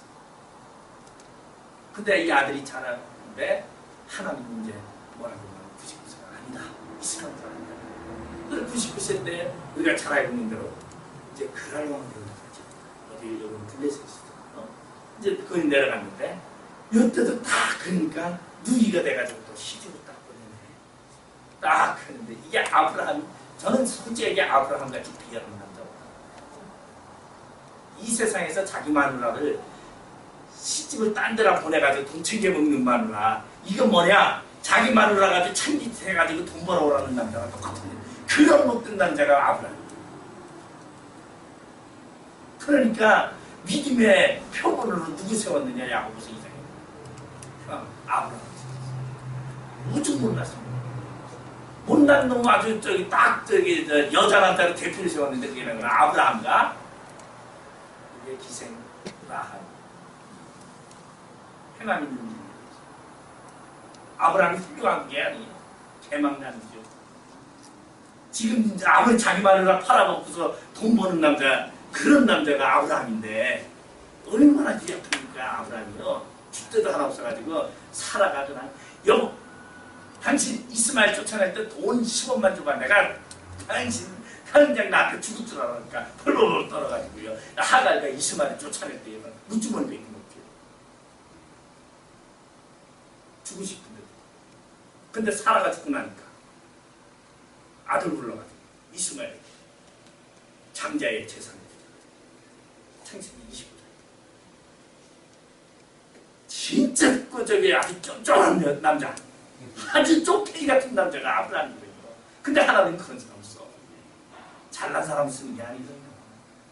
근데 이 아들이 자라는데 하나님은 이제 뭐라고 하면 99세가 아니다. 있으면 아니다. 그래 99세 때 우리가 잘 알고 있는 대로 이제 그랄 왕국을 가죠. 어디 여러분 들레스 있어. 이제 그걸 내려갔는데 이때도 딱 그러니까 누이가 돼가지고 또 시집을 딱 보내네. 딱 하는데 이게 아브라함. 저는 솔직히 아브라함 같이 비하는 남자. 이 세상에서 자기 마누라를 시집을 딴 데라 보내가지고 돈 챙겨 먹는 마누라. 이거 뭐냐? 자기 마누라 가지고 참짓 해가지고 돈 벌어오라는 남자가 똑같은데 그런 못된 남자가 아브라함. 그러니까 믿음의 표본으로 누구 세웠느냐? 야고보서 2장에 아브라함. 무척 몰랐습니다. 못난 놈 아주 여자한테로 대표를 세웠는데 그게 뭐냐? 아브라함과 그게 기생 라합. 하나님 있는 일. 아브라함이 훌륭한 게 아니에요. 개망난이죠. 지금 이제 아무리 자기 마누라 팔아먹고서 돈 버는 남자, 그런 남자가 아브라함인데 얼마나 유약합니까 아브라함이요. 줏대도 하나 없어가지고 살아가 그냥 여보 당신 이스마엘 쫓아낼 때 돈 10원만 줘봐. 내가 당신 당장 나한테 죽을 줄 알았으니까 펄펄 떨어가지고요. 하갈과 이스마엘을 쫓아낼 때에는 무주머니 뺏긴 없죠. 주고 싶은데도. 근데 사라가 죽고 나니까 아들 불러가지고 이스마엘 장자의 재산입니다. 창세기 25장. 진짜 그 저기 아주 쫀쫀한 남자, 아주 쪽배기 같은 남자가 아브라함이거든요. 근데 하나님 그런 사람 써. 잘난 사람 쓰는 게 아니거든요.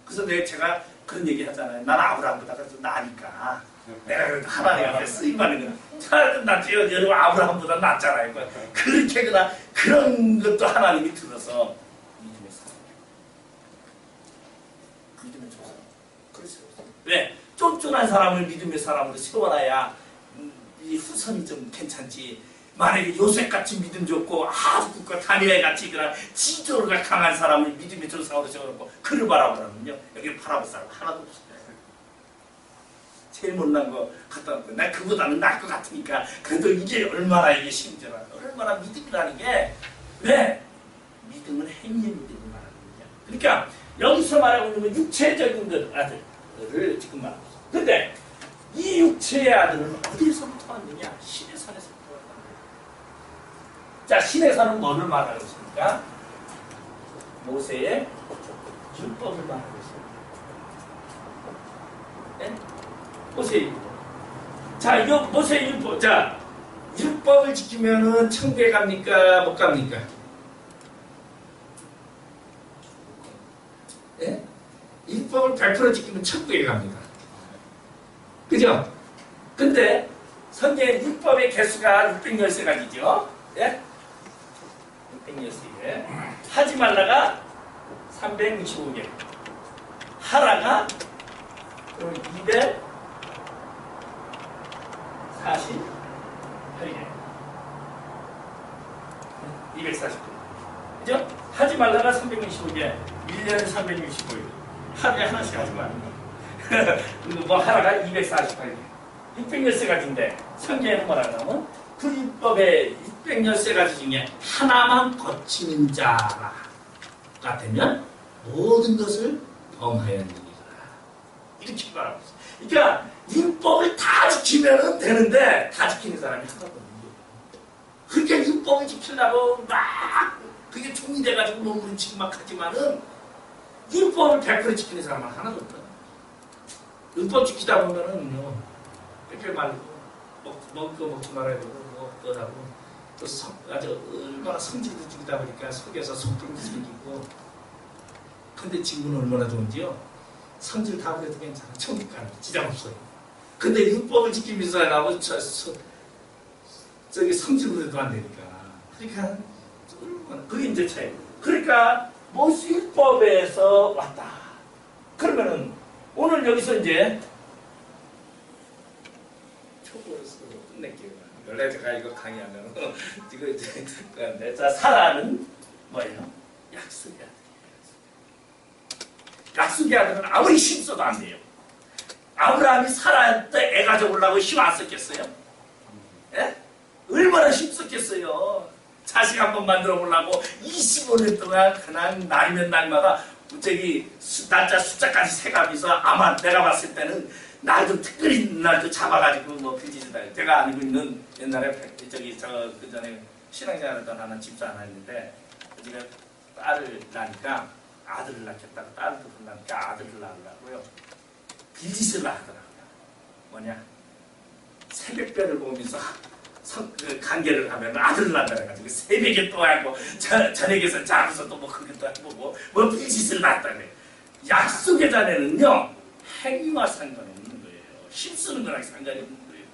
그래서 제가 그런 얘기 하잖아요. 난 아브라함보다 더 나니까. 내가 그래도 하나님 앞에 쓰임받는 건 낫지. 여러분 아브라함보다 낫잖아요. 그렇게 그런 것도 하나님이 들어서 믿음의 사람. 믿음의 조상. 그렇죠. 왜? 쫀쫀한 사람을 믿음의 사람으로 세워놔야 이 후손이 좀 괜찮지. 만약에 요셉같이 믿음 좋고 아국과 다니엘같이 그런 지도가 강한 사람을 믿음의 조상으로 세워놓고 그를 바라보라면요. 여기 바라볼 사람 하나도 없어요. 제일 못난 거 갖다 놓고 나 그보다는 나을 것 같으니까 그래도 이게 얼마나 이게 힘들어. 얼마나 믿음이라는 게 왜? 믿음은 행위의 믿음을 말하는 거냐. 그러니까 여기서 말하고 있는 건 육체적인 아들을 지금 말하고 있어요. 근데 이 육체의 아들은 어디서부터 왔느냐? 시내산에서부터 왔다. 자, 시내산은 뭐를 말하고 있습니까? 모세의 율법을 말하고 있습니다. 네? 모세의 율법. 자, 이거 모세의 율법. 자, 율법을 지키면은 천국에 갑니까? 못 갑니까? 예? 율법을 100% 지키면 천국에 갑니다. 그죠? 근데 성경에 율법의 개수가 613가지죠. 예? 613개. 하지 말라가 365개. 하라가 248개. 그죠? 하지 말라가 365개. 1년에 365일. 하루에 하나씩 하지 말라. 뭐 하나가 248개. 613가지인데 성경에는 뭐라고 하면 그 율법의 613가지 중에 하나만 거치는 자가 되면 모든 것을 범하였느니라. 이렇게 말하고 있어요. 그러니까 율법을 다 지키면 되는데 다 지키는 사람이 하나도 없는 거예요. 그러니까 율법을 지키려고 막 그게 종이 돼가지고 몸부림치고 막 하지만은 율법을 100% 지키는 사람은 하나도 없다. 율법 지키다 보면은 뺏길 말고 먹을 거 먹지 말아야 되고 뭐 하고 또 아주 얼마나 성질도 지키다 보니까 속에서 속병도 생기고. 근데 지금은 얼마나 좋은지요. 성질 다 그래도 괜찮아. 천국 가는 지장 없어요. 근데 율법을 지키면서 나고 저기 성질 부려도 안 되니까. 그러니까 얼마나 그게 이제 차이. 그러니까 율법에서 왔다. 그러면은 오늘 여기서 이제 초보에서 끝낼게요. 원래 제가 이거 강의하면 이거 이제 자 사라는 뭐예요? 약속의 아들이에요. 약속의 아들은 아무리 힘써도 안 돼요. 아브라함이 사라한테 애 가져오려고 힘 안 썼겠어요? 예? 얼마나 힘썼겠어요. 자식 한번 만들어 보려고 25년 동안 그냥 날이면 날마다 저기 날짜 숫자까지 세가면서 아마 내가 봤을 때는 날 좀 특별히 날도 잡아가지고 뭐 빌지다. 제가 알고 있는 옛날에 저기 그 전에 신앙생활을 하는 집사 하나 있는데 제가 딸을 낳으니까 아들을 낳겠다고 딸을 낳으니까 아들을 낳으려고요. 빌짓을 하더라고요. 뭐냐? 새벽별을 보면서 관계를 하면 아들을 낳는다 해가지고 새벽에 또 하고 저녁에서 자면서 또 뭐 그것도 해보고 뭐 빌짓을 낳았다네. 약속의 자녀는요 행위와 상관없는 거예요. 힘쓰는 거랑 상관이 없는 거예요.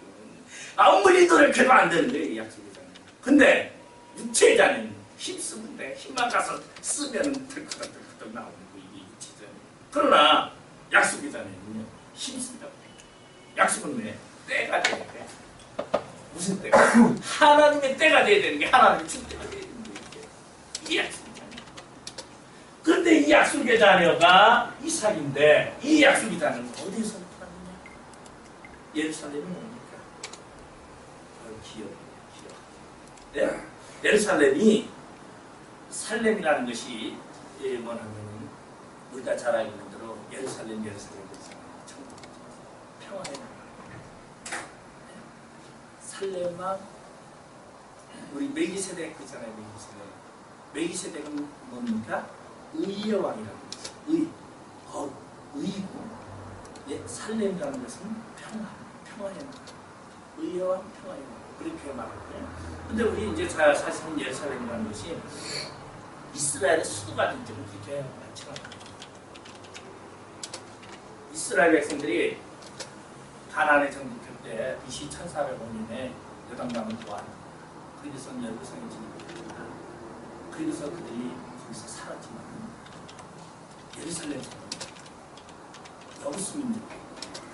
아무리 노력해도 안 되는 거예요. 이 약속의 자녀는. 근데 육체의 자녀는 힘쓰면 돼. 힘만 가서 쓰면 덜커덕 나오는 거 이게 육체의 자녀. 그러나 약속의 자녀는요 힘쓴다고 해요. 약속은 왜? 때가 돼야 돼. 무슨 때가? 하나님의 때가 돼야 되는 게 하나님의 줄 때가 돼야 되는 거예요. 이게 약속의 자녀. 그런데 이 약속의 자녀가 이삭인데 이 약속의 자녀는 어디서 나타났느냐? 예루살렘이 뭡니까? 기억. 네? 예루살렘이 살렘이라는 것이 뭐냐면 우리가 잘 알고 있는 대로 예루살렘 평화의 나라. 살렘과 우리 멜기세덱 있잖아요. 멜기세덱은 뭡니까? 의의 왕이라고 했어요. 의이고 살렘이라는 것은 평화의 나라, 의와 평화의 나라 그렇게 말하거든요. 근데 우리 이제 사실은 예루살렘이라는 것이 이스라엘의 수도가 된 적은 그렇게 많지가 않아요. 이스라엘 백성들이 가나안에 정복할 때 BC 1400년에 요단강을 도왔다. 그래서 여루살렘이 진입했다. 그래서 그들이 거기서 살았지만 예루살렘에서 여부수 민족이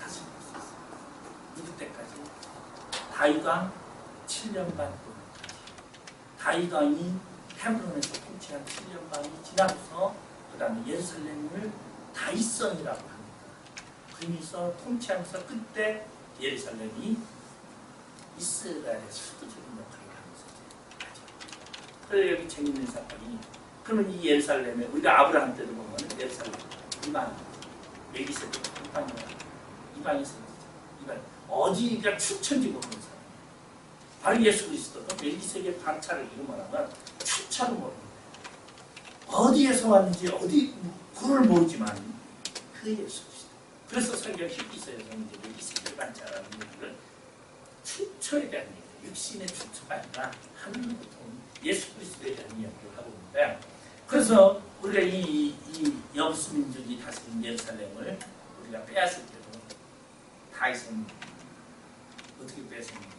다시 있었어요. 누구 때까지? 다윗 왕 7년 반 동안까지. 다윗 왕이 헤브론에서 통치한 7년 반이 지나고서 그 다음에 예루살렘을 다윗성이라고 합니다. 그러면서 통치하면서 그때 예루살렘이 이스라엘의 수도적인 역할을 하면서 그래서 여기 재밌는 사건이 그러면 이 예루살렘에 우리가 아브라함 때도 보면 예루살렘 이방 멜기세덱 이방이 생겼죠. 이방 어디가 추천지 모르는 사람 바로 예수 그리스도도 멜기세덱 반차를 이루말하면 추천을 모르는 거예요. 어디에서 왔는지 어디 그를 모르지만 그 예수 그리스도. 그래서 성경 히브리서에서는 이제 멜기세덱 반차라는 얘기를 추초에 대한 얘기예요. 육신의 추초가 아니라 하늘부터 예수 그리스도에 대한 이야기를 하고 있는데 그래서 우리가 이 여부수 민족이 다스린 예루살렘을 우리가 빼앗을 때도 다윗은 어떻게 뺏었느냐.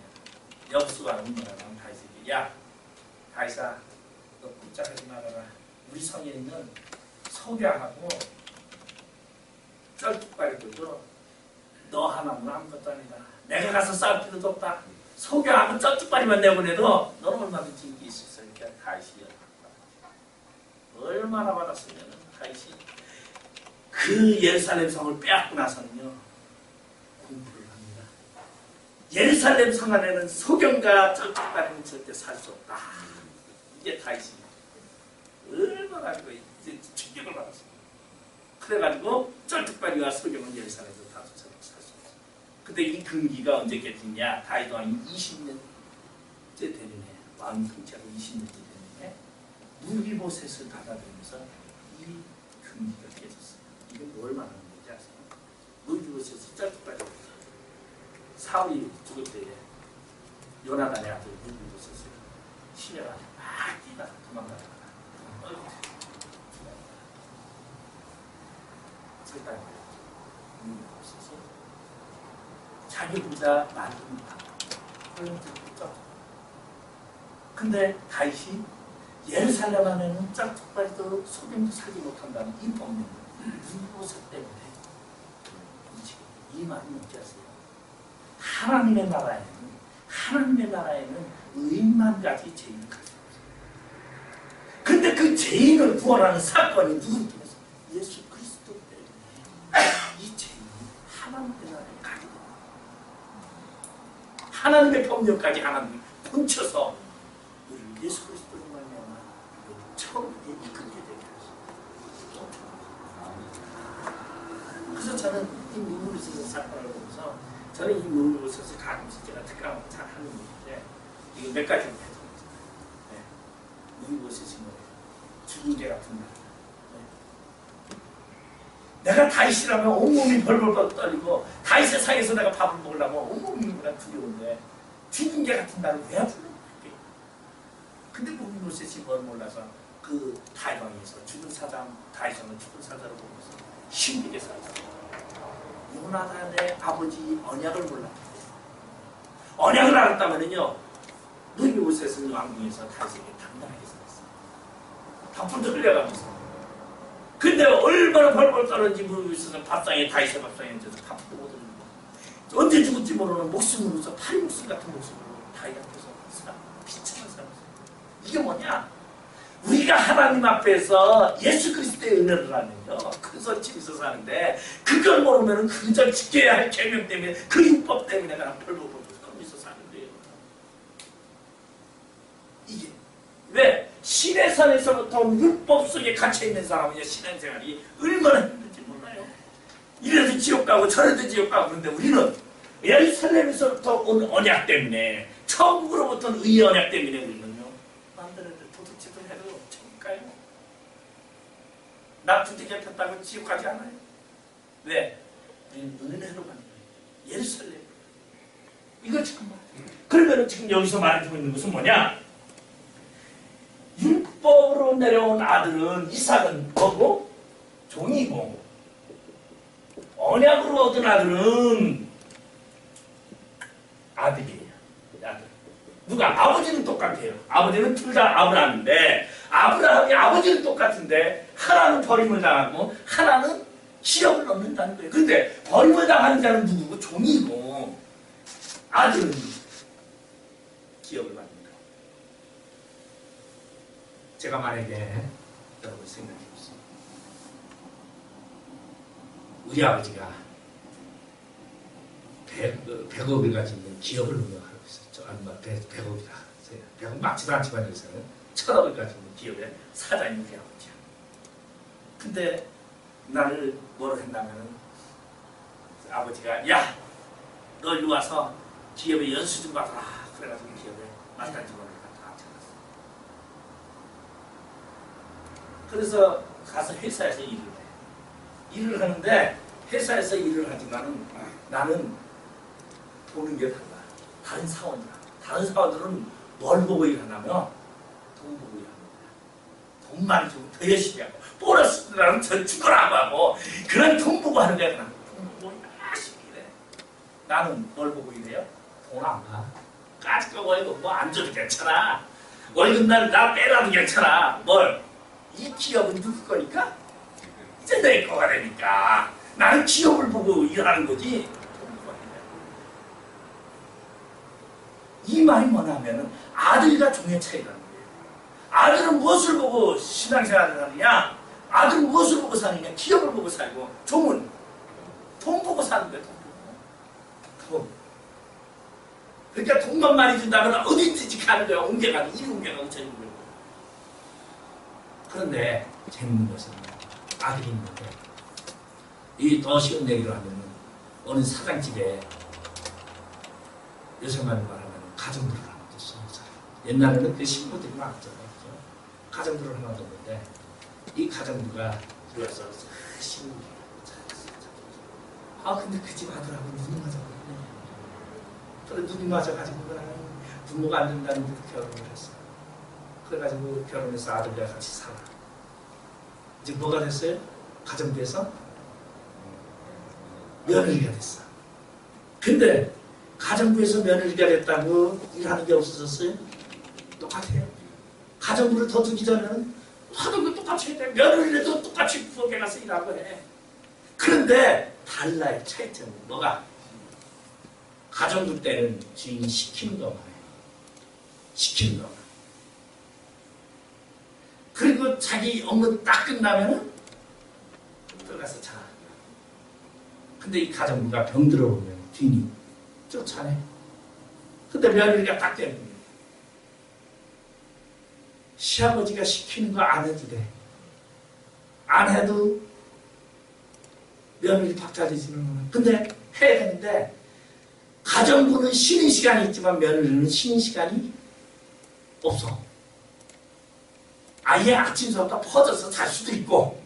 여부수가 응원하면 다윗에게 야 다윗아 너 꼼짝하지 말아라. 우리 성에 있는 석양하고 쩔뚝발이도 너 하나는 아무것도 아니다. 내가 가서 싸울 필요도 없다. 석양하고 쩔뚝발이만 내보내도 너는 얼마든지 인기 있을 수 있으니까 다윗이 얼마나 받았으면 다윗이 그 예루살렘 성을 빼앗고 나서는요 공부를 합니다. 예루살렘 성 안에는 소경과 쩔뚝발이는 절대 살 수 없다. 이게 다윗이 얼마나 이제 충격을 받았습니다. 그래가지고 쩔뚝발이와 소경은 예루살렘에서 다 살 수 없어요. 근데 이 근기가 언제 깨지냐? 다윗 왕이 20년째 되는 해 왕 통치하고 20년째 되는 해 무비보셋을 받아들면서 이 근기가 깨졌어요. 이게 뭘 말하는 건지 아세요? 무비보셋을 쩔뚝발이 사울이 죽을 때에 요나단의 아들 무비보셋을 시내가 막 뛰다가 도망가다가 절단 무비보셋이 자기 부자 만듭니다. 근데 다윗이 예루살렘 안에는 짝짝발도 소경도 살지 못한다는 이 법령 무비보셋 때문에 이 말이 뭔지 아세요? 하나님의 나라에는 의인만 가지 죄인은 가지 없어요. 근데 그 죄인을 구원하는 사건이 누구를 통해서? 예수 그리스도 때문에 이 죄인이 하나님의 나라에 가게 됩니다. 하나님의 법령까지 하나님이 훔쳐서 우리를 예수 그리스도로 말미암아 처음 이끌게 되게 하셨어요. 그래서 저는 이 무비보셋 사건을 보면서 저는 이 무비보셋을 가끔씩 제가 특강을 잘 하는 분인데 이거 몇 가지를 해줍니다. 네. 무비보셋이 뭐예요? 죽은 개 같은 날. 네. 내가 다윗이라면 온몸이 벌벌 떨리고 다윗의 상에서 내가 밥을 먹으려면 온몸이 그냥 두려운데 죽은 개 같은 날을 왜 불러? 근데 무비보셋이 뭘 몰라서 그 다윗 왕에서 죽은 사장 다윗왕을 죽은 사자로 보면서 신비게 살았어요. 요나단의 아버지 언약을 몰랐기 때문에 언약을 알았다면요 무비보셋은 왕궁에서 다윗에게 당당하게 살았어요. 밥풀도 흘려가면서. 근데 얼마나 벌벌 떠는지 무비보셋은 밥상에 다윗의 밥상에 앉아서 밥풀도 못 흘리고 언제 죽을지 모르는 목숨으로서 파리 목숨 같은 목숨으로 다윗 앞에서 비참한 삶을 이게 뭐냐? 우리가 하나님 앞에서 예수 그리스도의 은혜를 하면요 큰 집에서 사는데 그걸 모르면 그저 지켜야 할 계명 때문에 그 율법 때문에 그냥 벌벌벌 떨면서 사는 거예요. 이게 왜? 신의 산에서부터 율법 속에 갇혀있는 사람은요 신앙생활이 얼마나 힘든지 몰라요. 이래도 지옥 가고 저래도 지옥 가고. 그런데 우리는 예루살렘에서부터 온 언약 때문에 천국으로부터 의의 언약 때문에 우리는요 마음대로 도둑질을 해도 천국 가요. 나 주택에 폈다고 지옥 가지 않아요. 왜? 우리는 은혜로 가는 거예요. 예루살렘. 이거 지금 그러면 지금 여기서 말해주고 있는 것은 뭐냐? 율법으로 내려온 아들은 이삭은 뭐고? 종이고, 언약으로 얻은 아들은 아들이에요. 아들. 누가? 아버지는 똑같아요. 아버지는 둘 다 아브라함인데, 아브라함이 아버지는 똑같은데 하나는 버림을 당하고 하나는 기업을 얻는다는 거예요. 근데 버림을 당하는 자는 누구고? 종이고, 아들은 기업을 받는 거예요. 제가 만약에 여러분 생각해 보세요. 우리 아버지가 100억을 가지고 있는 기업을 운영하고 있었죠. 아니, 100억이라. 100억 맞지도 않지만 여기서는 1000억을 가지고 있는 기업의 사장이 우리 아버지야. 근데 나를 뭐라 했냐면은 아버지가 야! 너 일로 와서 기업에 연수 좀 받아라. 그래가지고 기업에 마스터 직원을 갖다 앉혀놨어. 그래서 가서 회사에서 일을 해. 일을 하는데 회사에서 일을 하지만은 나는 보는 게 달라. 다른 사원이야. 다른 사원들은 뭘 보고 일하냐면 돈 보고 일하는 거야. 돈 많이 주고 더 열심히 하고 보너스 나는 더 주거라고 하고 그런 돈 보고 하는 거야. 그냥 돈 보고 열심히 일해. 나는 뭘 보고 일해요? 돈 안 봐. 까짓거 월급 뭐 안 줘도 괜찮아. 월급날 나 빼라도 괜찮아. 뭘? 이 기업은 누구 거니까? 이제 내 거가 되니까 나는 기업을 보고 일하는 거지. 이 말이 뭐냐면은 아들과 종의 차이라는 거예요. 아들은 무엇을 보고 신앙생활을 하느냐? 아들은 무엇을 보고 사느냐? 기업을 보고 살고, 종은 돈 보고 사는 거예요. 돈. 그러니까 돈만 많이 준다면 어디든지 가는 거야. 옮겨가는, 이 옮겨가고 저기 옮겨가고. 그런데 재밌는 것은 아들이 있는데, 이 더 쉬운 얘기로 하면은 어느 사장집에 요새만 말하면 가정부를 하나 뒀어. 옛날에는 그 신부들이 많았잖아요. 가정부를 하나 뒀는데 이 가정부가 들어와서 신부. 아 근데 그 집 아들하고 눈이 맞아가지고 그래 눈이 맞아가지고 부모가 안 된다는 데 결혼을 했어. 그래가지고 결혼해서 아들과 같이 살아. 이제 뭐가 됐어요? 가정부에서 며느리가 됐어. 근데 가정부에서 며느리가 됐다고 일하는 게 없어졌어요? 똑같아요. 가정부를 더 두기 전에는 하던 거 똑같이 해야 돼. 며느리라도 똑같이 부엌에 가서 일하고 해. 그런데 달라요. 차이점은 뭐가? 가정부 때는 주인이 시키는 것만 해요. 시키는 것만. 그리고 자기 업무 딱 끝나면은 들어가서 자. 근데 이 가정부가 병들어 보면 주인이 쫓아내. 근데 며느리가 딱 되는 거예요. 시아버지가 시키는 거 안 해도 돼. 안 해도 며느리 박차리지는 않아. 근데 해야 되는데 가정부는 쉬는 시간이 있지만 며느리는 쉬는 시간이 없어. 아예 아침서부터 퍼져서 잘 수도 있고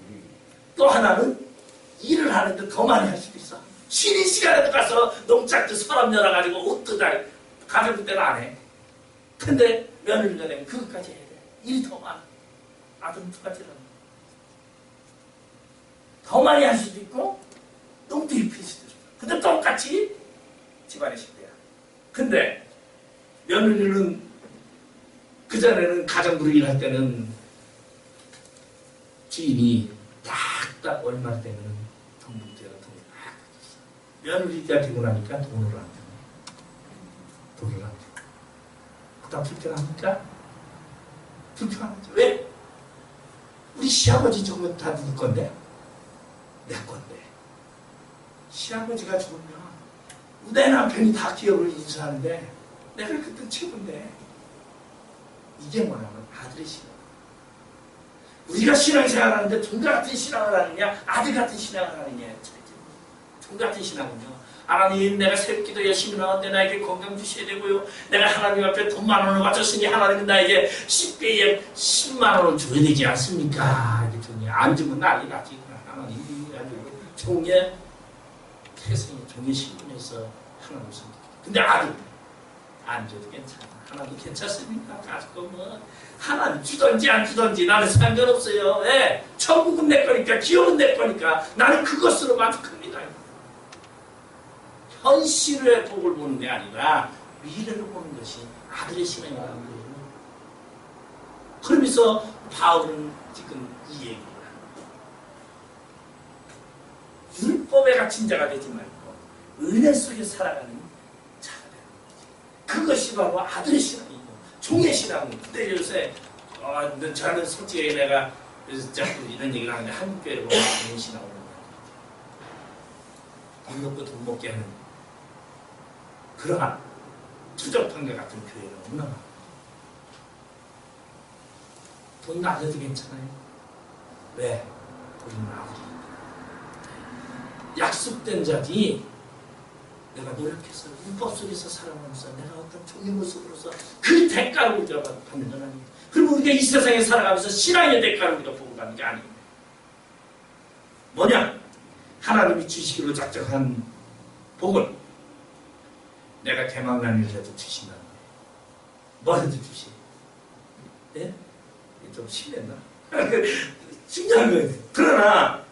또 하나는 일을 하는데 더 많이 할 수도 있어. 쉬는 시간에도 가서 농작도 서랍 열어가지고 옷도 다 가정부 때는 안 해. 근데 며느리가 되면 그것까지 해야 돼. 일이 더 많아. 아들은 똑같이 일하는 거야. 더 많이 할 수도 있고 똥도 입힐 수도 있어. 근데 똑같이 집안의 식대야. 근데 며느리는 그전에는 가정부로 일할 때는 주인이 딱딱 얼마 되면 돈 문제가 돈을 딱 줬어. 며느리가 되고 나니까 돈을 안 주네. 돈을 안 주고. 그다음 불편합니까? 불편하죠. 왜? 우리 시아버지 죽으면 다 누구 건데? 내 건데. 시아버지가 죽으면 내 남편이 다 기업을 인수하는데 내가 그때 최고인데. 이게 뭐냐면 아들의 신앙. 우리가 신앙생활 하는데 종과 같은 신앙을 하느냐 아들 같은 신앙을 하느냐의 차이죠. 종 같은 신앙은요 하나님 내가 새끼도 열심히 나왔는데 나에게 건강 주셔야 되고요. 내가 하나님 앞에 돈 10,000원을 바쳤으니 하나님은 나에게 10배에 10만 원을 줘야 되지 않습니까? 이랬더니 안 주면 난리 나지. 하나님이 아주 종의 태생이 종의 신분에서 하나님 선택. 근데 아들 안 줘도 괜찮아. 하나님 괜찮습니까? 가지고 뭐 하나님 주던지 안 주던지 나는 상관없어요. 예, 천국은 내 거니까 기업은 내 거니까 나는 그것으로 만족합니다. 현실의 복을 보는 게 아니라 미래를 보는 것이 아들의 신앙이라는 거예요. 그러면서 바울은 지금 이 얘기를 율법에 갇힌 자가 되지 말고 은혜 속에 살아가는 자가 되는 거지. 그것이 바로 아들의 신앙이고 종의 신앙은. 근데 요새 저는 솔직히 내가 자꾸 이런 얘기를 하는데 한국 교회를 보면 종의 신앙으로 돈 먹고 돈 먹게 하는 그러한 투정판과 같은 교회는 없나 봐. 돈 나눠도 괜찮아요. 왜? 우리는 아들이니까. 약속된 자지 내가 노력해서 율법 속에서 살아가면서 내가 어떤 종의 모습으로서 그 대가를 우리가 받는 건 아니에요. 그리고 우리가 이 세상에 살아가면서 신앙의 대가를 우리가 보고 가는 게 아니에요. 뭐냐? 하나님이 주시기로 작정한 복은 내가 개망난이라도 주신다는 거예요. 뭐라도 주시. 예? 좀 심했나? 중요한 거예요. 그러나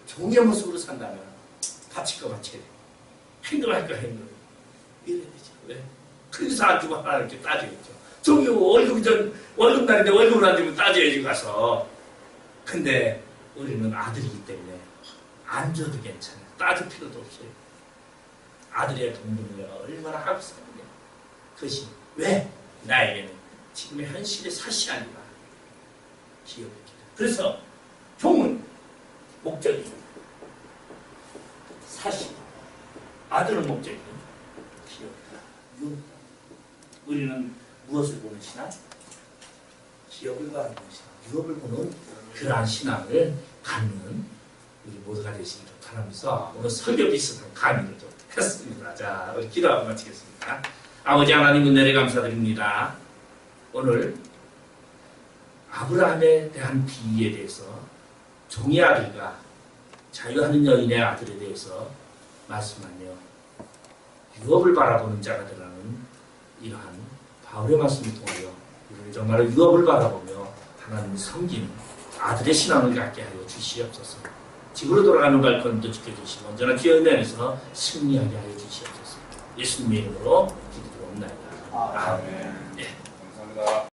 종의 모습으로 산다면 바칠 거 바쳐야 돼. 행동할 거 행동. 이래야 되죠. 왜? 그래서 안 주면 하나님께 따져야죠. 종이 월급날인데 월급을 안 주면 따져야지 가서. 근데 우리는 아들이기 때문에 안 줘도 괜찮아요. 따질 필요도 없어요. 아들의 동분을 얼마나 하고 있었는데 그것이 왜? 나에게는 지금의 현실의 사실이 아니라 기업이다. 그래서 종은 목적이 사실, 아들은 목적이 기업이다. 유업이다. 우리는 무엇을 보는 신앙? 기업을 바라보는 신앙, 유업을 보는 그러한 신앙을 갖는 우리 모두가 되시기를 바라면서 오늘 설교 비슷한 강의를 좀 했습니다. 자, 우리 기도하고 마치겠습니다. 아버지 하나님 은혜를 감사드립니다. 오늘 아브라함에 대한 비유에 대해서 종의 아들과 자유하는 여인의 아들에 대해서 말씀하며 유업을 바라보는 자가 되라는 이러한 바울의 말씀을 통하여 우리를 정말 유업을 바라보며 하나님을 섬기는 아들의 신앙을 갖게 하여 주시옵소서. 집으로 돌아가는 발걸음도 지켜주시고 언제나 기업에 대해서 승리하게 하여 주시옵소서. 예수님의 이름으로 기도드리옵나이다. 아멘.